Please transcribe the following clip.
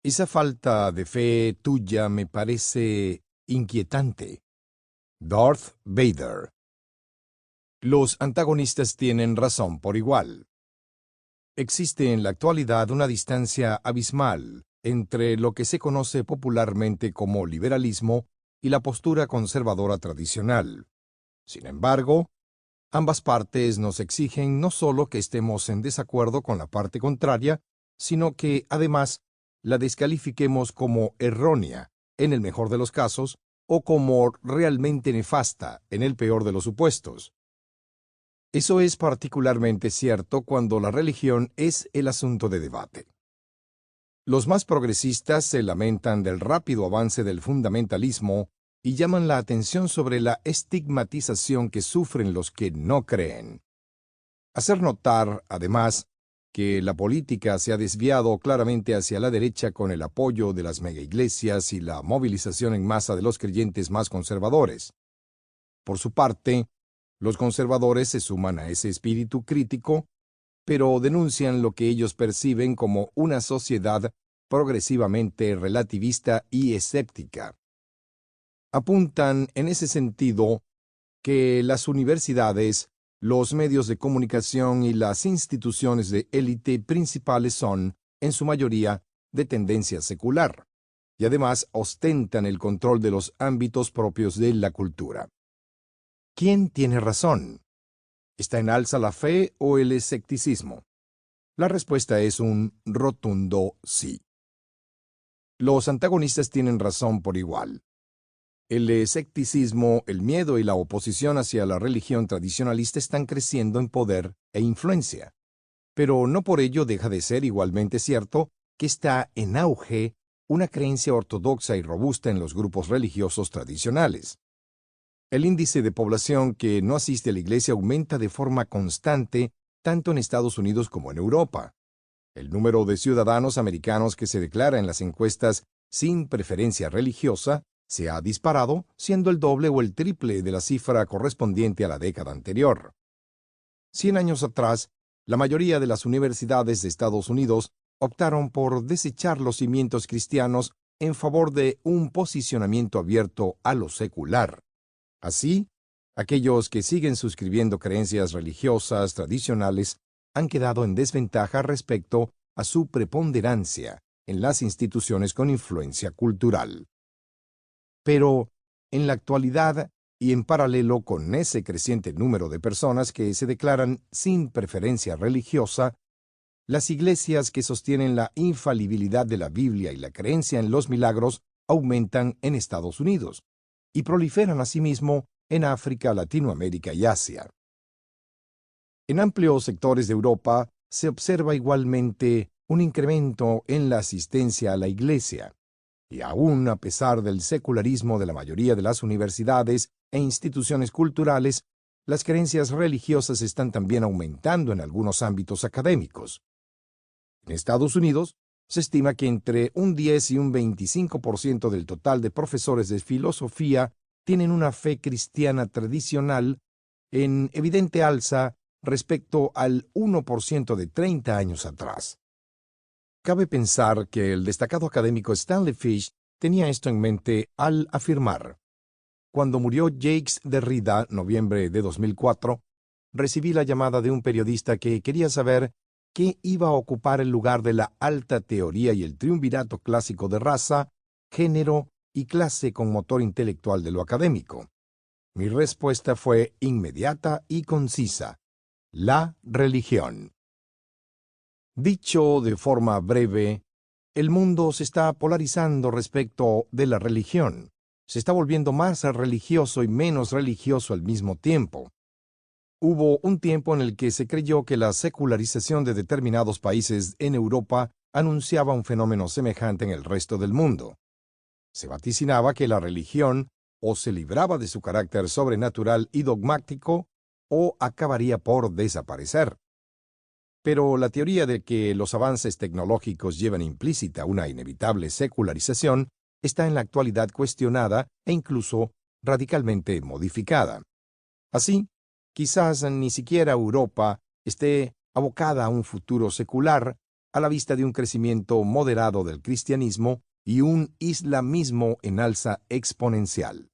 Esa falta de fe tuya me parece inquietante. Darth Vader. Los antagonistas tienen razón por igual. Existe en la actualidad una distancia abismal entre lo que se conoce popularmente como liberalismo y la postura conservadora tradicional. Sin embargo, ambas partes nos exigen no solo que estemos en desacuerdo con la parte contraria, sino que, además, la descalifiquemos como errónea, en el mejor de los casos, o como realmente nefasta, en el peor de los supuestos. Eso es particularmente cierto cuando la religión es el asunto de debate. Los más progresistas se lamentan del rápido avance del fundamentalismo y llaman la atención sobre la estigmatización que sufren los que no creen. Hacer notar, además, que la política se ha desviado claramente hacia la derecha con el apoyo de las megaiglesias y la movilización en masa de los creyentes más conservadores. Por su parte, los conservadores se suman a ese espíritu crítico, pero denuncian lo que ellos perciben como una sociedad progresivamente relativista y escéptica. Apuntan en ese sentido que las universidades, los medios de comunicación y las instituciones de élite principales son, en su mayoría, de tendencia secular, y además ostentan el control de los ámbitos propios de la cultura. ¿Quién tiene razón? ¿Está en alza la fe o el escepticismo? La respuesta es un rotundo sí. Los antagonistas tienen razón por igual. El escepticismo, el miedo y la oposición hacia la religión tradicionalista están creciendo en poder e influencia, pero no por ello deja de ser igualmente cierto que está en auge una creencia ortodoxa y robusta en los grupos religiosos tradicionales. El índice de población que no asiste a la iglesia aumenta de forma constante tanto en Estados Unidos como en Europa. El número de ciudadanos americanos que se declara en las encuestas sin preferencia religiosa se ha disparado, siendo el doble o el triple de la cifra correspondiente a la década anterior. 100 años atrás, la mayoría de las universidades de Estados Unidos optaron por desechar los cimientos cristianos en favor de un posicionamiento abierto a lo secular. Así, aquellos que siguen suscribiendo creencias religiosas tradicionales han quedado en desventaja respecto a su preponderancia en las instituciones con influencia cultural. Pero, en la actualidad, y en paralelo con ese creciente número de personas que se declaran sin preferencia religiosa, las iglesias que sostienen la infalibilidad de la Biblia y la creencia en los milagros aumentan en Estados Unidos y proliferan asimismo en África, Latinoamérica y Asia. En amplios sectores de Europa se observa igualmente un incremento en la asistencia a la iglesia, y aún a pesar del secularismo de la mayoría de las universidades e instituciones culturales, las creencias religiosas están también aumentando en algunos ámbitos académicos. En Estados Unidos, se estima que entre un 10 y un 25% del total de profesores de filosofía tienen una fe cristiana tradicional en evidente alza respecto al 1% de 30 años atrás. Cabe pensar que el destacado académico Stanley Fish tenía esto en mente al afirmar: cuando murió Jacques Derrida, noviembre de 2004, recibí la llamada de un periodista que quería saber qué iba a ocupar el lugar de la alta teoría y el triunvirato clásico de raza, género y clase con motor intelectual de lo académico. Mi respuesta fue inmediata y concisa: la religión. Dicho de forma breve, el mundo se está polarizando respecto de la religión. Se está volviendo más religioso y menos religioso al mismo tiempo. Hubo un tiempo en el que se creyó que la secularización de determinados países en Europa anunciaba un fenómeno semejante en el resto del mundo. Se vaticinaba que la religión o se libraba de su carácter sobrenatural y dogmático o acabaría por desaparecer. Pero la teoría de que los avances tecnológicos llevan implícita una inevitable secularización está en la actualidad cuestionada e incluso radicalmente modificada. Así, quizás ni siquiera Europa esté abocada a un futuro secular, a la vista de un crecimiento moderado del cristianismo y un islamismo en alza exponencial.